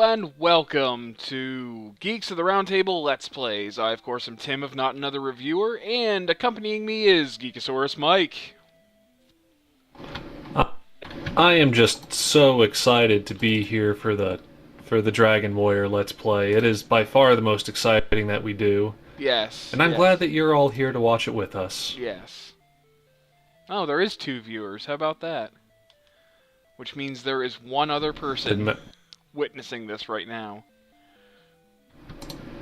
and welcome to Geeks of the Roundtable Let's Plays. I, of course, am Tim, if not another reviewer, and accompanying me is Geekosaurus Mike. I am just so excited to be here for the Dragon Warrior Let's Play. It is by far the most exciting that we do, Yes, and I'm yes, glad that you're all here to watch it with us. yes. Oh, there is 2 viewers. How about that? Which means there is one other person witnessing this right now.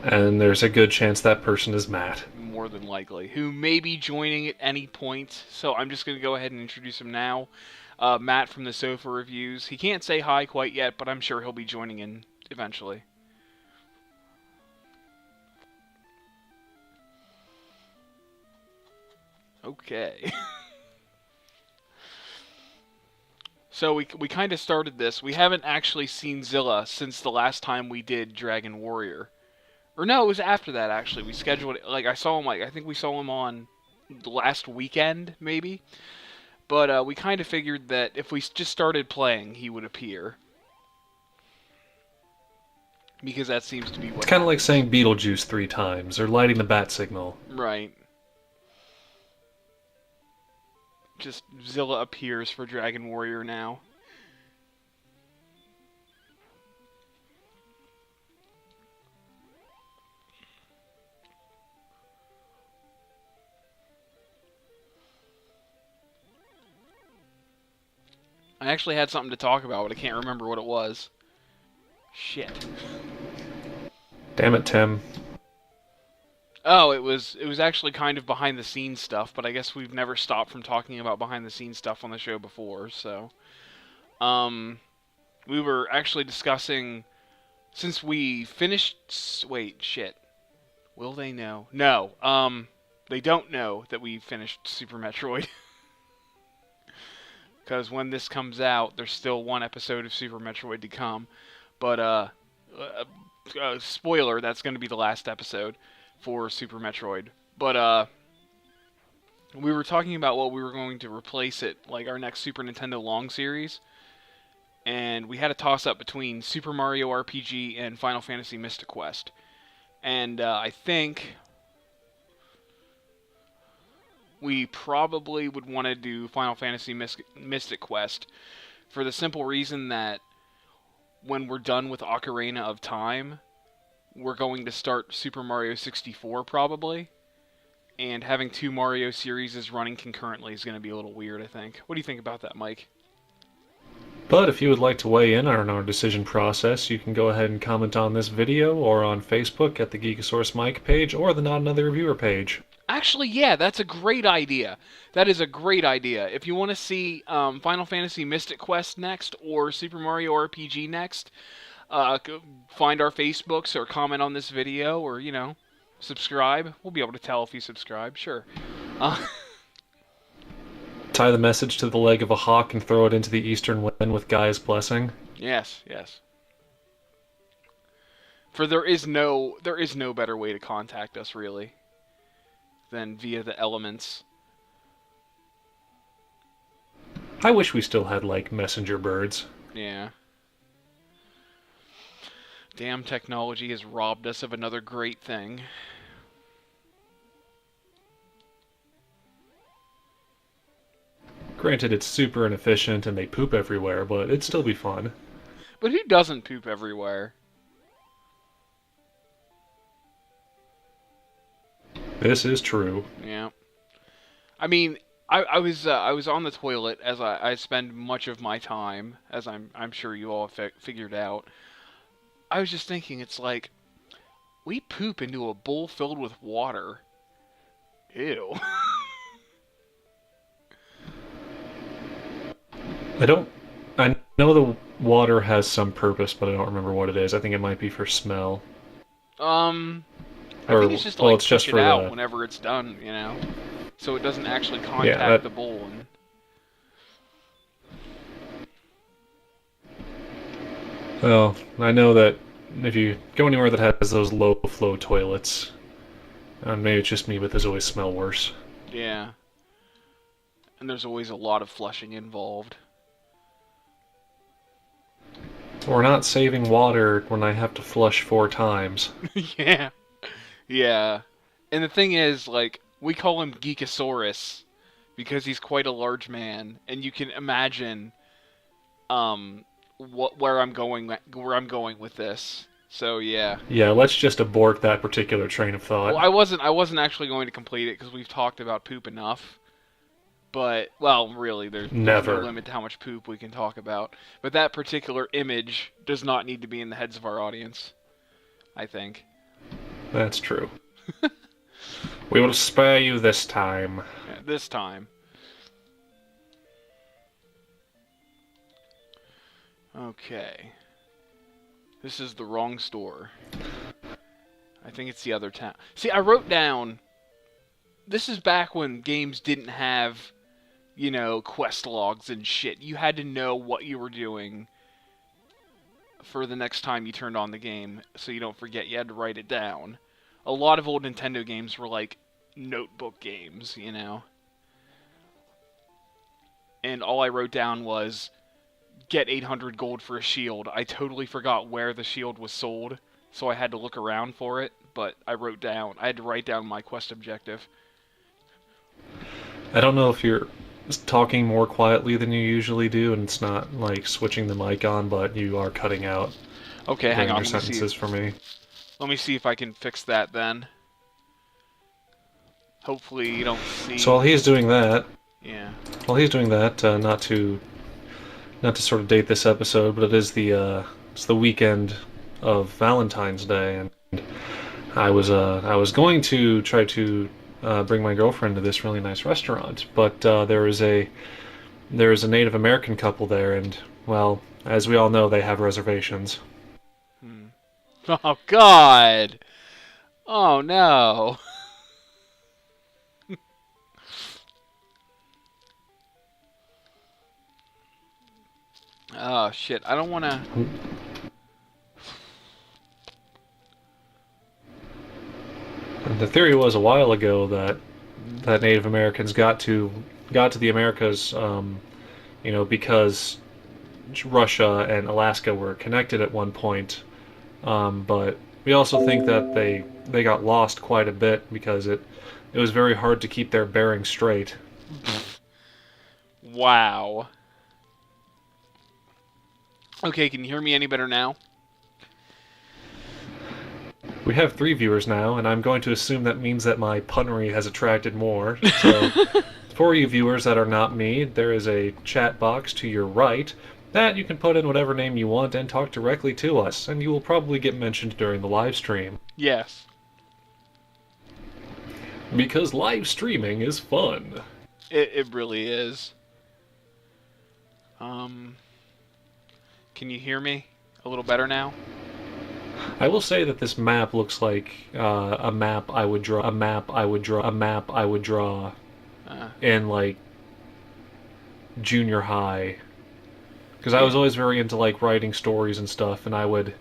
And there's a good chance that person is Matt. More than likely. Who may be joining at any point, so I'm just going to go ahead and introduce him now. Matt from the Sofa Reviews. He can't say hi quite yet, but I'm sure he'll be joining in eventually. Okay. So we kind of started this. We haven't actually seen Zilla since the last time we did Dragon Warrior. Or no, it was after that, actually. We scheduled it. Like, I saw him, I think we saw him on the last weekend, maybe. But we kind of figured that if we just started playing, he would appear. Because that seems to be what It's kind of like saying Beetlejuice 3 times, or lighting the bat signal. Right. Just Zilla appears for Dragon Warrior now. I actually had something to talk about, but I can't remember what it was. Shit. Damn it, Tim. Oh, it was actually kind of behind the scenes stuff, but I guess we've never stopped from talking about behind the scenes stuff on the show before, so we were actually discussing since we finished wait, shit. Will they know? No. They don't know that we finished Super Metroid. Because when this comes out, there's still one episode of Super Metroid to come. But, spoiler, that's going to be the last episode for Super Metroid. But, we were talking about what we were going to replace it, like our next Super Nintendo long series. And we had a toss-up between Super Mario RPG and Final Fantasy Mystic Quest. And, I think we probably would want to do Final Fantasy Mystic Quest for the simple reason that when we're done with Ocarina of Time, we're going to start Super Mario 64 probably, and having 2 Mario series running concurrently is going to be a little weird, I think. What do you think about that, Mike? But if you would like to weigh in on our decision process, you can go ahead and comment on this video or on Facebook at the Geekosaurus Mike page or the Not Another Reviewer page. Actually, yeah, that's a great idea. That is a great idea. If you want to see Final Fantasy Mystic Quest next or Super Mario RPG next, find our Facebooks or comment on this video or, you know, subscribe. We'll be able to tell if you subscribe, sure. Tie the message to the leg of a hawk and throw it into the eastern wind with Gaia's blessing. Yes, yes. For there is no better way to contact us, really, than via the elements. I wish we still had, like, messenger birds. Yeah. Damn technology has robbed us of another great thing. Granted, it's super inefficient and they poop everywhere, but it'd still be fun. But who doesn't poop everywhere? This is true. Yeah. I mean, I was on the toilet as I spend much of my time, as I'm sure you all figured out. I was just thinking, it's like we poop into a bowl filled with water. Ew. I know the water has some purpose, but I don't remember what it is. I think it might be for smell. I think it's just to, like, it's just push for it out whenever it's done, you know? So it doesn't actually contact the bowl. Well, I know that if you go anywhere that has those low-flow toilets, maybe it's just me, but those always smell worse. Yeah. And there's always a lot of flushing involved. We're not saving water when I have to flush 4 times. Yeah. Yeah. And the thing is, like, we call him Geekosaurus because he's quite a large man, and you can imagine where I'm going with this. So yeah. Yeah, let's just abort that particular train of Well, thought. I wasn't actually going to complete it because we've talked about poop enough. But well, really, there's no Never. limit to how much poop we can talk about. But that particular image does not need to be in the heads of our audience, I think. That's true. We will spare you this time. Yeah, this time. Okay. This is the wrong store. I think it's the other town. See, I wrote down... This is back when games didn't have, quest logs and shit. You had to know what you were doing for the next time you turned on the game, so you don't forget. You had to write it down. A lot of old Nintendo games were like notebook games, And all I wrote down was, get 800 gold for a shield. I totally forgot where the shield was sold, so I had to look around for it, but I had to write down my quest objective. I don't know if you're talking more quietly than you usually do, and it's not like switching the mic on, but you are cutting out Okay, hang on. your sentences for me. Let me see if I can fix that then. Hopefully you don't see... So while he's doing that, Yeah. not to sort of date this episode, but it's the weekend of Valentine's Day, and I was going to try to bring my girlfriend to this really nice restaurant, but there is a Native American couple there, and well, as we all know, they have reservations. Oh, God! Oh, no! Oh, shit. I don't want to... The theory was a while ago that Native Americans got to the Americas, because Russia and Alaska were connected at one point. But we also think that they got lost quite a bit because it was very hard to keep their bearings straight. Wow. Okay, can you hear me any better now? We have 3 viewers now, and I'm going to assume that means that my punnery has attracted more. So, for you viewers that are not me, there is a chat box to your right that you can put in whatever name you want and talk directly to us, and you will probably get mentioned during the live stream. Yes. Because live streaming is fun. It really is. Can you hear me a little better now? I will say that this map looks like a map I would draw in like junior high, because I was always very into like writing stories and stuff, and I'd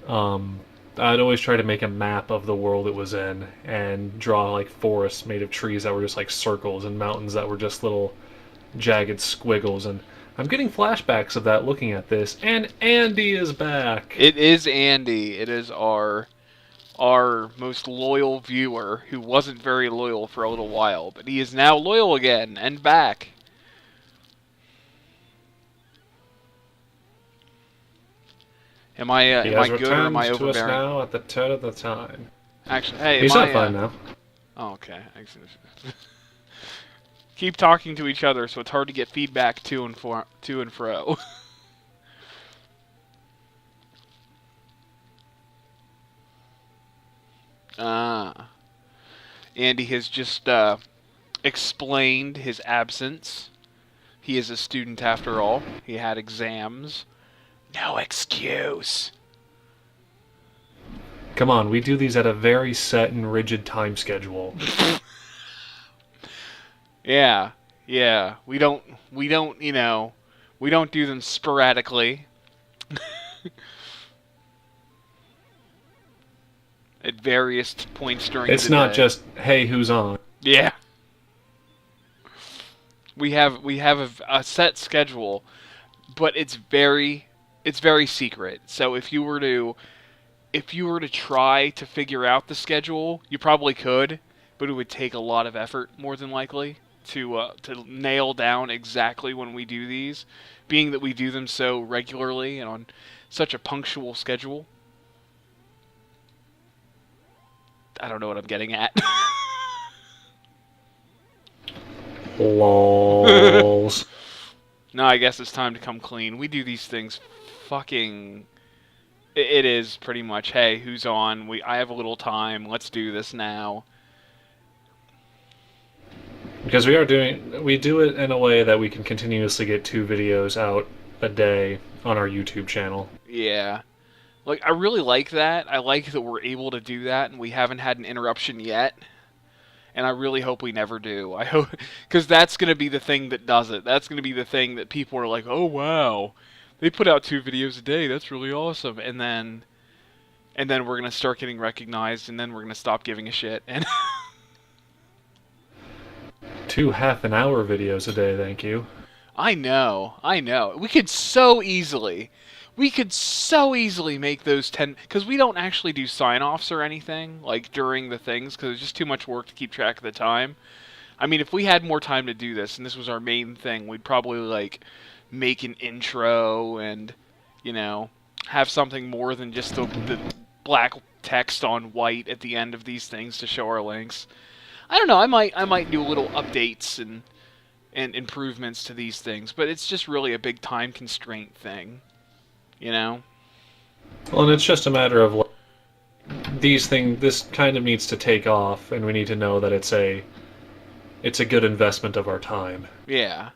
always try to make a map of the world it was in and draw like forests made of trees that were just like circles and mountains that were just little jagged squiggles, and I'm getting flashbacks of that looking at this, and Andy is back. It is Andy. It is our most loyal viewer who wasn't very loyal for a little while, but he is now loyal again and back. Am I good or am I overbearing? To us now at the turn of the time. Actually, hey, he's not fine now. Oh, okay. Keep talking to each other, so it's hard to get feedback to and fro. Andy has just explained his absence. He is a student after all. He had exams. No excuse. Come on, we do these at a very set and rigid time schedule. Yeah. We don't do them sporadically. At various points during the day. It's not just, hey, who's on? Yeah. We have a set schedule, but it's very it's very secret. So if you were to try to figure out the schedule, you probably could, but it would take a lot of effort, more than likely, to nail down exactly when we do these, being that we do them so regularly and on such a punctual schedule. I don't know what I'm getting at. Lols. No, I guess it's time to come clean. We do these things fucking... It is pretty much, hey, who's on? I have a little time. Let's do this now. Because we do it in a way that we can continuously get 2 videos out a day on our YouTube channel. Yeah. Like, I really like that. I like that we're able to do that, and we haven't had an interruption yet. And I really hope we never do. I hope, because that's going to be the thing that does it. That's going to be the thing that people are like, oh, wow. They put out 2 videos a day. That's really awesome. And then we're going to start getting recognized, and then we're going to stop giving a shit. And 2 half-an-hour videos a day, thank you. I know. We could so easily make those 10, because we don't actually do sign-offs or anything, like, during the things, because it's just too much work to keep track of the time. I mean, if we had more time to do this, and this was our main thing, we'd probably, like, make an intro and, you know, have something more than just the black text on white at the end of these things to show our links. I don't know, I might do little updates and improvements to these things, but it's just really a big time constraint thing, you know? Well, and it's just a matter of, like, this kind of needs to take off, and we need to know that it's a good investment of our time. Yeah.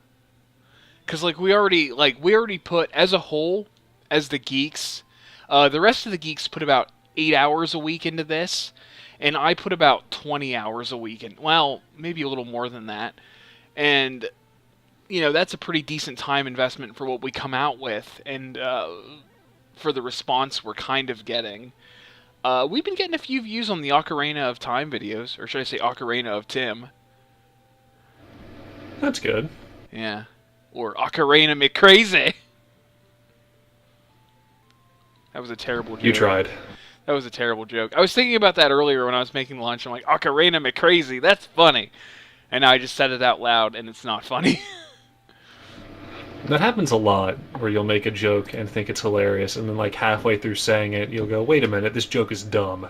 Because, like, we already put, as a whole, as the geeks, the rest of the geeks put about 8 hours a week into this, and I put about 20 hours a week in. Well, maybe a little more than that. And, you know, that's a pretty decent time investment for what we come out with, and for the response we're kind of getting. We've been getting a few views on the Ocarina of Time videos, or should I say Ocarina of Tim. That's good. Yeah. Or Ocarina McCrazy. That was a terrible joke. You tried. That was a terrible joke. I was thinking about that earlier when I was making lunch. I'm like, Ocarina McCrazy, that's funny. And I just said it out loud, and it's not funny. That happens a lot, where you'll make a joke and think it's hilarious, and then, like, halfway through saying it, you'll go, wait a minute, this joke is dumb.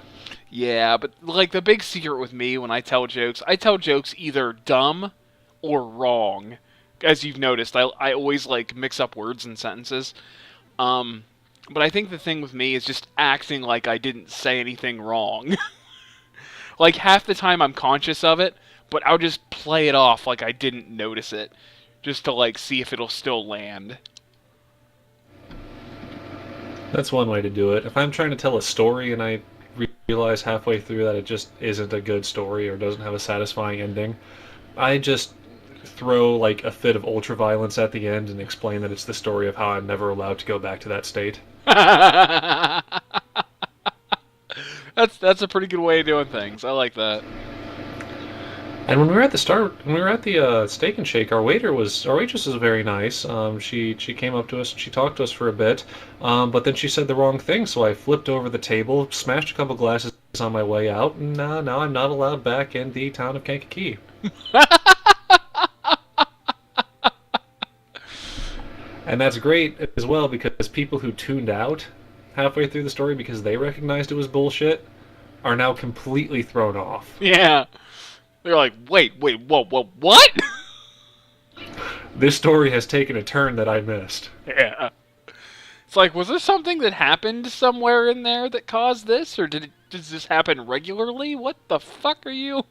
Yeah, but, like, the big secret with me when I tell jokes either dumb or wrong. As you've noticed, I always, like, mix up words and sentences. But I think the thing with me is just acting like I didn't say anything wrong. Like, half the time I'm conscious of it, but I'll just play it off like I didn't notice it, just to, like, see if it'll still land. That's one way to do it. If I'm trying to tell a story and I realize halfway through that it just isn't a good story or doesn't have a satisfying ending, I just throw, like, a fit of ultraviolence at the end and explain that it's the story of how I'm never allowed to go back to that state. That's a pretty good way of doing things. I like that. And when we were at the Steak and Shake, our waitress was very nice. She came up to us and she talked to us for a bit, but then she said the wrong thing, so I flipped over the table, smashed a couple glasses on my way out, and now I'm not allowed back in the town of Kankakee. And that's great as well, because people who tuned out halfway through the story because they recognized it was bullshit are now completely thrown off. Yeah. They're like, wait, whoa, what? This story has taken a turn that I missed. Yeah. It's like, was there something that happened somewhere in there that caused this? Or does this happen regularly? What the fuck are you?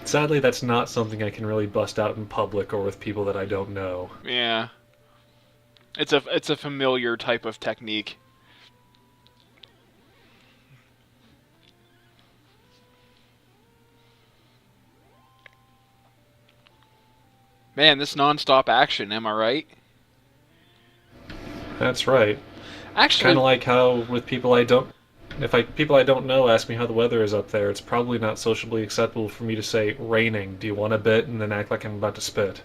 Sadly, that's not something I can really bust out in public or with people that I don't know. Yeah. It's a familiar type of technique. Man, this non-stop action, am I right? That's right. Actually, kind of like how with people I don't know ask me how the weather is up there, it's probably not socially acceptable for me to say raining. Do you want a bit? And then act like I'm about to spit.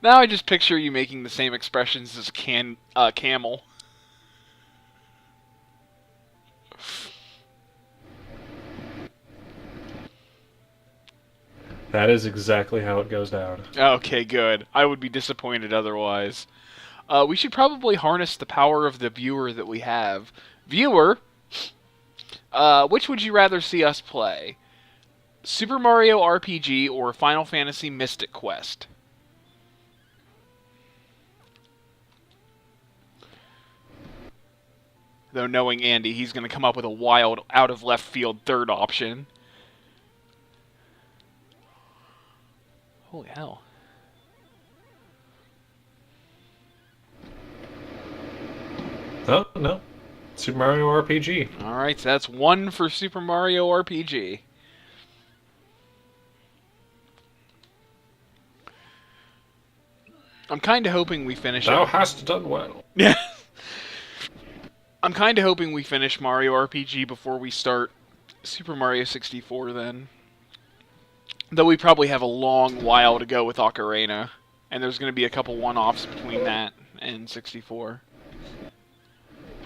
Now I just picture you making the same expressions as Camel. That is exactly how it goes down. Okay, good. I would be disappointed otherwise. We should probably harness the power of the viewer that we have. Viewer, which would you rather see us play? Super Mario RPG or Final Fantasy Mystic Quest? Though knowing Andy, he's going to come up with a wild, out-of-left-field third option. Holy hell. Oh, no. Super Mario RPG. Alright, so that's 1 for Super Mario RPG. I'm kind of hoping we finish Thou hast done well. Yeah. I'm kind of hoping we finish Mario RPG before we start Super Mario 64 then. Though we probably have a long while to go with Ocarina. And there's going to be a couple one-offs between that and 64.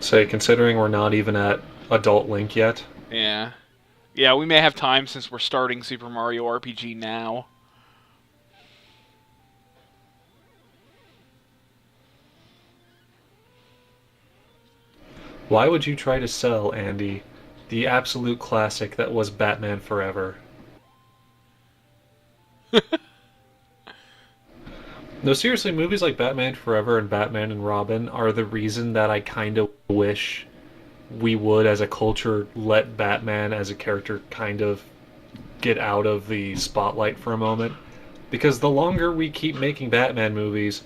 Say, considering we're not even at Adult Link yet. Yeah. Yeah, we may have time since we're starting Super Mario RPG now. Why would you try to sell, Andy, the absolute classic that was Batman Forever? No, seriously, movies like Batman Forever and Batman and Robin are the reason that I kind of wish we would, as a culture, let Batman as a character kind of get out of the spotlight for a moment. Because the longer we keep making Batman movies,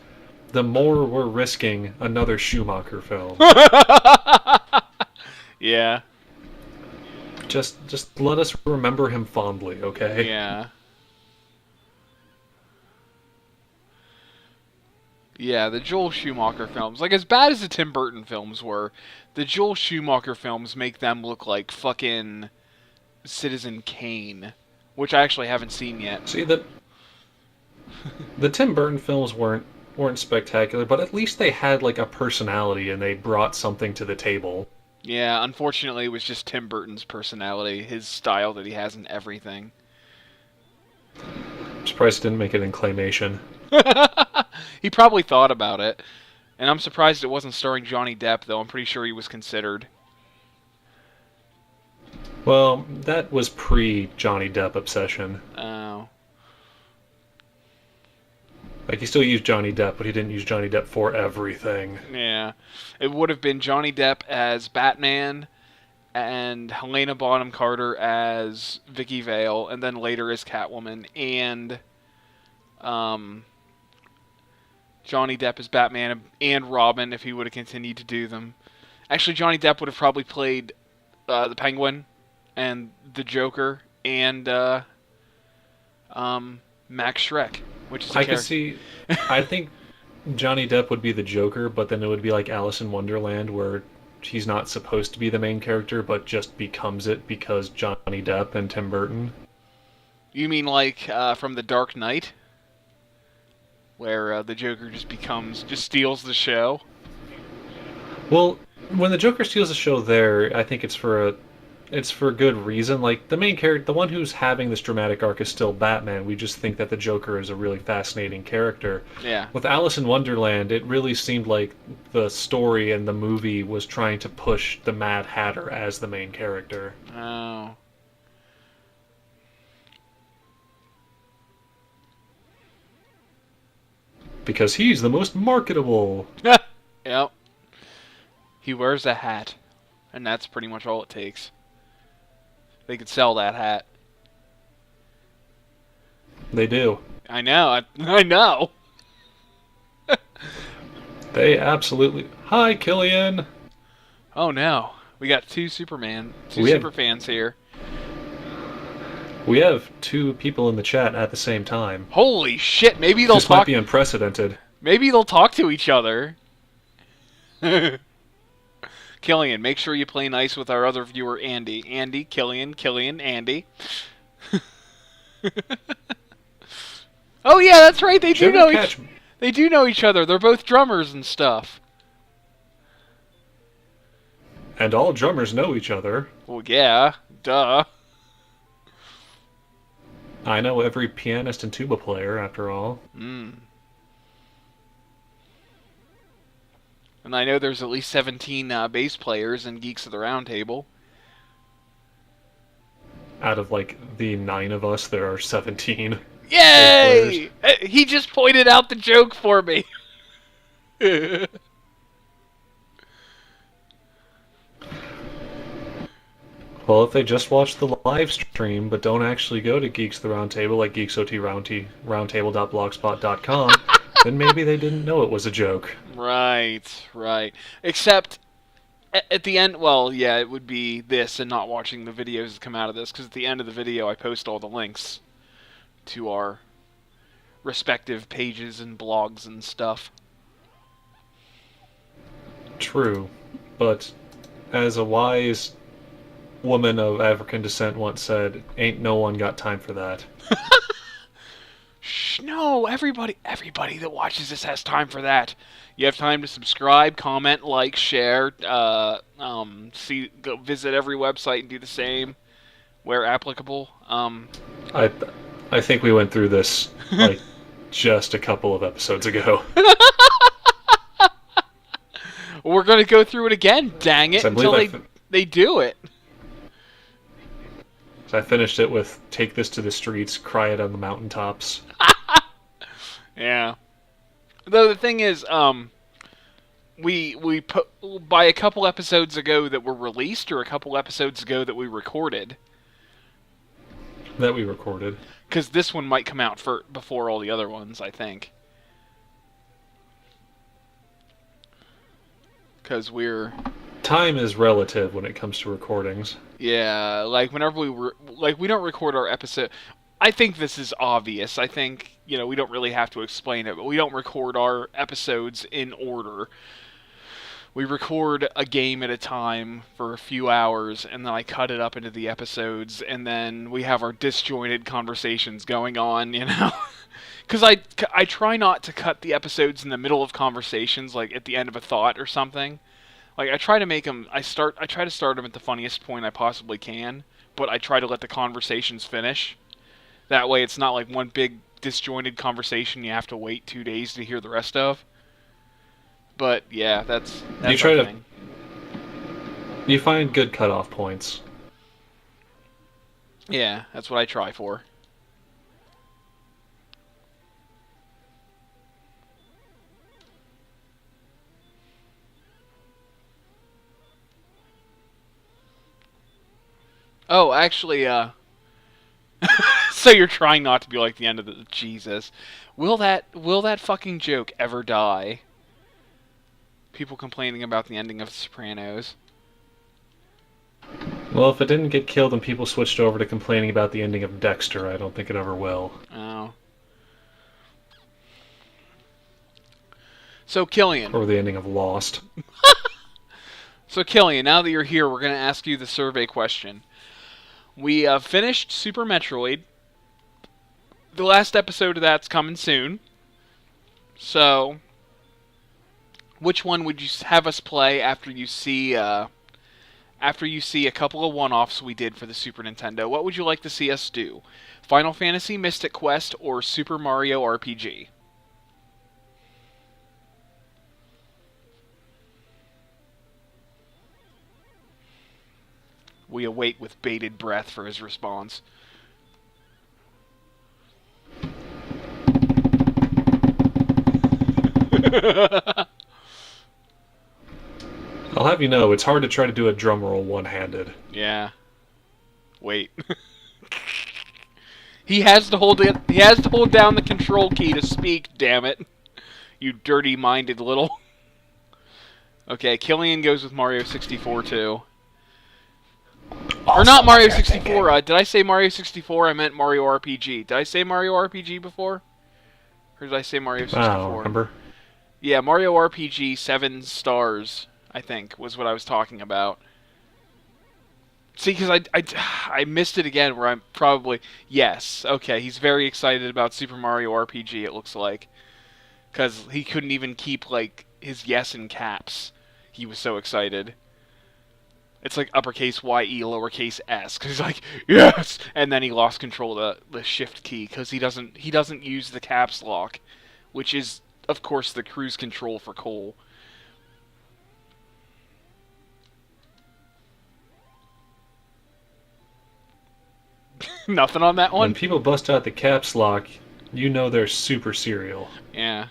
the more we're risking another Schumacher film. Yeah. Just let us remember him fondly, okay? Yeah. Yeah, the Joel Schumacher films, like as bad as the Tim Burton films were, the Joel Schumacher films make them look like fucking Citizen Kane, which I actually haven't seen yet. See, the Tim Burton films weren't spectacular, but at least they had like a personality and they brought something to the table. Yeah, unfortunately it was just Tim Burton's personality, his style that he has in everything. I'm surprised it didn't make it in claymation. He probably thought about it. And I'm surprised it wasn't starring Johnny Depp, though. I'm pretty sure he was considered. Well, that was pre-Johnny Depp obsession. Oh. Like, he still used Johnny Depp, but he didn't use Johnny Depp for everything. Yeah. It would have been Johnny Depp as Batman, and Helena Bonham Carter as Vicky Vale, and then later as Catwoman, and Johnny Depp as Batman and Robin if he would have continued to do them. Actually, Johnny Depp would have probably played the Penguin and the Joker and Max Schreck, which is a I character. could see. I think Johnny Depp would be the Joker, but then it would be like Alice in Wonderland, where he's not supposed to be the main character, but just becomes it because Johnny Depp and Tim Burton. You mean like from The Dark Knight? Where the Joker just steals the show? Well, when the Joker steals the show there, I think it's for good reason. Like, the main character, the one who's having this dramatic arc is still Batman. We just think that the Joker is a really fascinating character. Yeah. With Alice in Wonderland, it really seemed like the story and the movie was trying to push the Mad Hatter as the main character. Oh. Because he's the most marketable. Yep. He wears a hat. And that's pretty much all it takes. They could sell that hat. They do. I know. I know. They absolutely... Hi, Killian! Oh no. We got two super fans here. We have two people in the chat at the same time. Holy shit, maybe they'll This might be unprecedented. Maybe they'll talk to each other. Killian, make sure you play nice with our other viewer, Andy. Andy, Killian, Andy. Oh yeah, that's right. They They do know each other. They're both drummers and stuff. And all drummers know each other. Well, yeah. Duh. I know every pianist and tuba player, after all. Mm. And I know there's at least 17 bass players in Geeks of the Round Table. Out of, like, the 9 of us, there are 17. Yay! He just pointed out the joke for me. Well, if they just watch the live stream but don't actually go to Geeks the Roundtable, like geeksot roundtable.blogspot.com, then maybe they didn't know it was a joke. Right. Except at the end, well, yeah, it would be this and not watching the videos that come out of this, because at the end of the video I post all the links to our respective pages and blogs and stuff. True, but as a wise woman of African descent once said, ain't no one got time for that. Shh, no, everybody that watches this has time for that. You have time to subscribe, comment, like, share, go visit every website and do the same where applicable. I think we went through this like just a couple of episodes ago. We're gonna go through it again, dang it, until they do it. So I finished it with "Take this to the streets, cry it on the mountaintops." Yeah. Though the thing is, we put by a couple episodes ago that were released, or a couple episodes ago that we recorded. That we recorded. Because this one might come out before all the other ones, I think. Because time is relative when it comes to recordings. Yeah, like whenever we don't record our episode. I think this is obvious. I think, we don't really have to explain it, but we don't record our episodes in order. We record a game at a time for a few hours, and then I cut it up into the episodes, and then we have our disjointed conversations going on, Because I try not to cut the episodes in the middle of conversations, like at the end of a thought or something. Like, I try to make them, I try to start them at the funniest point I possibly can, but I try to let the conversations finish. That way it's not like one big disjointed conversation you have to wait 2 days to hear the rest of. But, yeah, that's you try to thing. You find good cutoff points. Yeah, that's what I try for. Oh, actually, so you're trying not to be like the end of the... Jesus. Will that fucking joke ever die? People complaining about the ending of Sopranos. Well, if it didn't get killed and people switched over to complaining about the ending of Dexter, I don't think it ever will. Oh. So, Killian. Or the ending of Lost. So, Killian, now that you're here, we're going to ask you the survey question. We finished Super Metroid. The last episode of that's coming soon. So, which one would you have us play after you see a couple of one-offs we did for the Super Nintendo? What would you like to see us do? Final Fantasy Mystic Quest or Super Mario RPG? We await with bated breath for his response. I'll have you know, it's hard to try to do a drum roll one-handed. Yeah. Wait. He has to hold down the control key to speak, damn it. You dirty-minded little... Okay, Killian goes with Mario 64 too. Or not Mario 64. Did I say Mario 64? I meant Mario RPG. Did I say Mario RPG before? Or did I say Mario 64? I don't remember. Yeah, Mario RPG 7 stars, I think, was what I was talking about. See, because I missed it again where I'm probably... Yes, okay, he's very excited about Super Mario RPG, it looks like. because he couldn't even keep like his yes in caps. He was so excited. It's like uppercase YE, lowercase s, because he's like yes, and then he lost control of the shift key because he doesn't use the caps lock, which is of course the cruise control for Cole. Nothing on that When one. people bust out the caps lock, you know they're super serial. Yeah.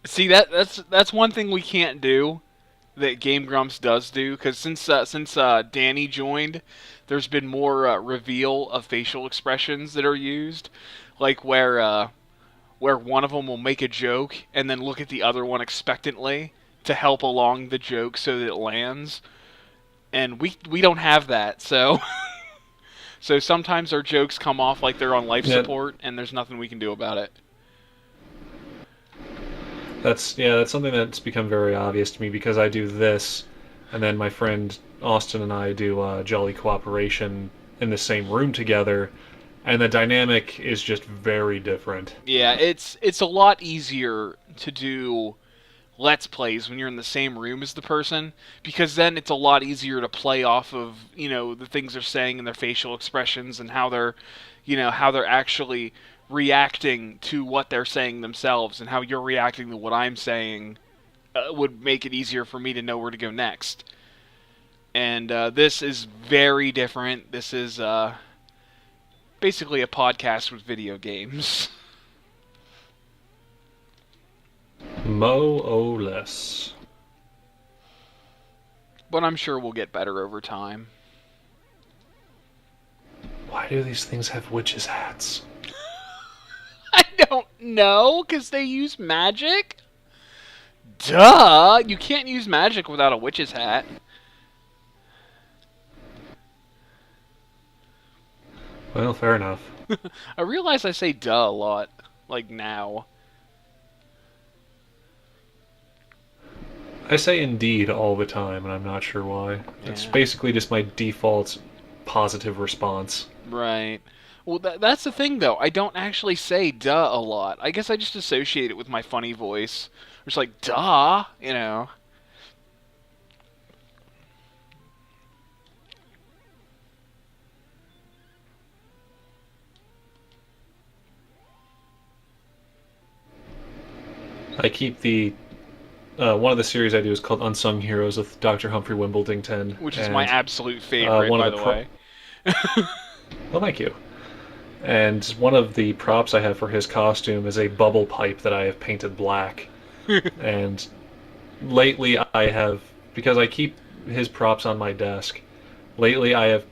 See that's one thing we can't do that Game Grumps does do because since Danny joined, there's been more reveal of facial expressions that are used, like where one of them will make a joke and then look at the other one expectantly to help along the joke so that it lands, and we don't have that, so so sometimes our jokes come off like they're on life Yeah, support, and there's nothing we can do about it. that's something that's become very obvious to me because I do this, and then my friend Austin and I do Jolly Cooperation in the same room together, and the dynamic is just very different. Yeah, it's a lot easier to do let's plays when you're in the same room as the person because then it's a lot easier to play off of, the things they're saying and their facial expressions and how they're actually reacting to what they're saying themselves and how you're reacting to what I'm saying would make it easier for me to know where to go next. And this is very different. This is basically a podcast with video games. Mo less. But I'm sure we'll get better over time. Why do these things have witches' hats? I don't know, because they use magic? Duh! You can't use magic without a witch's hat. Well, fair enough. I realize I say duh a lot, like now. I say indeed all the time, and I'm not sure why. It's Yeah. basically just my default positive response. Right. Well, that's the thing, though. I don't actually say duh a lot. I guess I just associate it with my funny voice. It's like, duh. I keep the one of the series I do is called Unsung Heroes with Dr. Humphrey Wimbledington, Which is my and absolute favorite, one by of the the way. well, thank you. And one of the props I have for his costume is a bubble pipe that I have painted black. And lately I have, because I keep his props on my desk, lately I have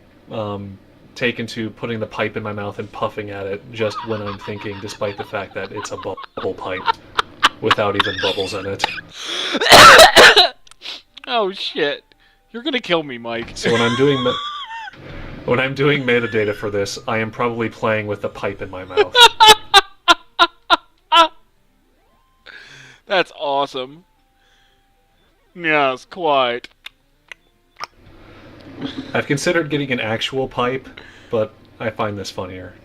taken to putting the pipe in my mouth and puffing at it just when I'm thinking, despite the fact that it's a bubble pipe without even bubbles in it. Oh, shit. You're gonna kill me, Mike. So when I'm doing metadata for this, I am probably playing with the pipe in my mouth. That's awesome. Yes, quite. I've considered getting an actual pipe, but I find this funnier.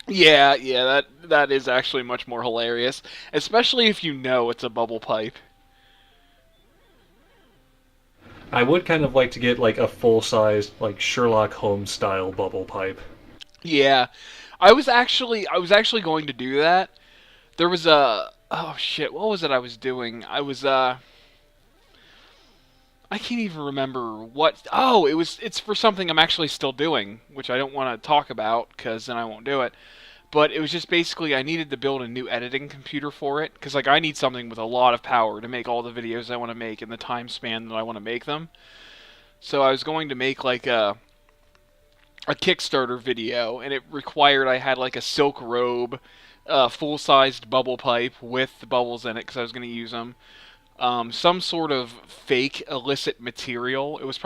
Yeah, that is actually much more hilarious, especially if you know it's a bubble pipe. I would kind of like to get like a full-sized, like Sherlock Holmes style bubble pipe. Yeah, I was actually going to do that. There was a oh shit, what was it I was doing? I can't even remember what. Oh, it's for something I'm actually still doing, which I don't want to talk about because then I won't do it. But it was just basically I needed to build a new editing computer for it because like I need something with a lot of power to make all the videos I want to make in the time span that I want to make them. So I was going to make like a Kickstarter video, and it required I had like a silk robe, full-sized bubble pipe with the bubbles in it because I was going to use them. Some sort of fake illicit material. It was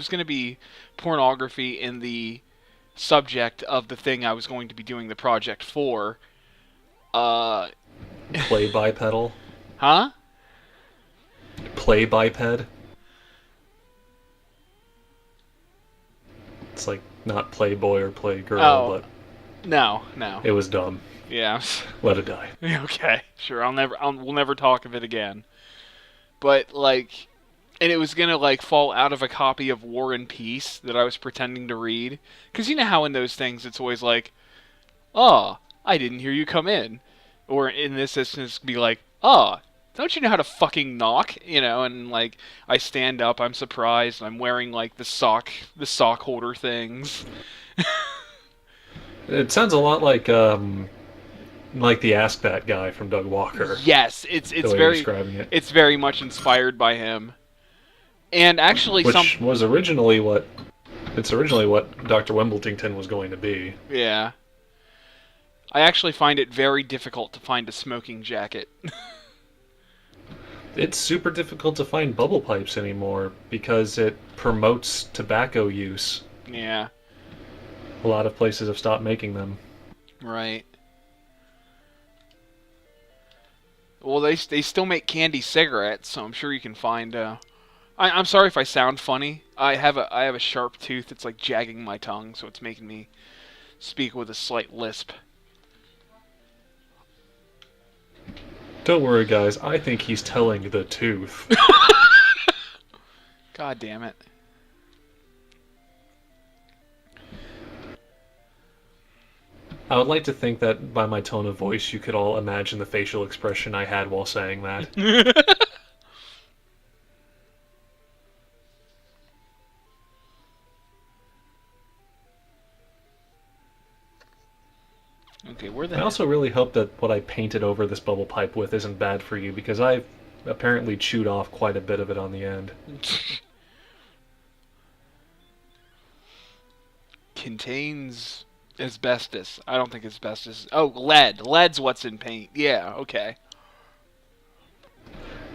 gonna be pornography in the subject of the thing I was going to be doing the project for. Uh, Play bipedal. huh? Play biped. It's like Not Playboy or Playgirl, Oh, but no, no. it was dumb. Yeah. Let it die. Okay, sure. We'll never talk of it again. But like, and it was gonna like fall out of a copy of War and Peace that I was pretending to read, because you know how in those things it's always like, "Oh, I didn't hear you come in," or in this instance, be like, "Oh, don't you know how to fucking knock?" You know, and like I stand up, I'm surprised, I'm wearing like the sock holder things. It sounds a lot like the Ask That guy from Doug Walker. Yes, The way you're describing it, it's very much inspired by him. And actually, which was originally what Dr. Wimbledington was going to be. yeah, I actually find it very difficult to find a smoking jacket. It's super difficult to find bubble pipes anymore because it promotes tobacco use. Yeah, A lot of places have stopped making them. right. Well, they still make candy cigarettes, so I'm sure you can find. I'm sorry if I sound funny. I have a sharp tooth. It's like jagging my tongue, so it's making me speak with a slight lisp. Don't worry, guys. I think he's telling the tooth. God damn it. I would like to think that by my tone of voice, you could all imagine the facial expression I had while saying that. Okay, where the I hell? also really hope that what I painted over this bubble pipe with isn't bad for you, because I've apparently chewed off quite a bit of it on the end. Contains asbestos. I don't think asbestos. Oh, lead. Lead's what's in paint. Yeah, okay.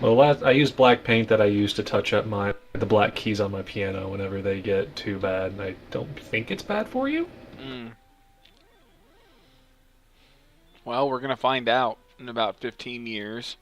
Well, I use black paint that I use to touch up the black keys on my piano whenever they get too bad, and I don't think it's bad for you. Mm. Well, we're gonna find out in about 15 years.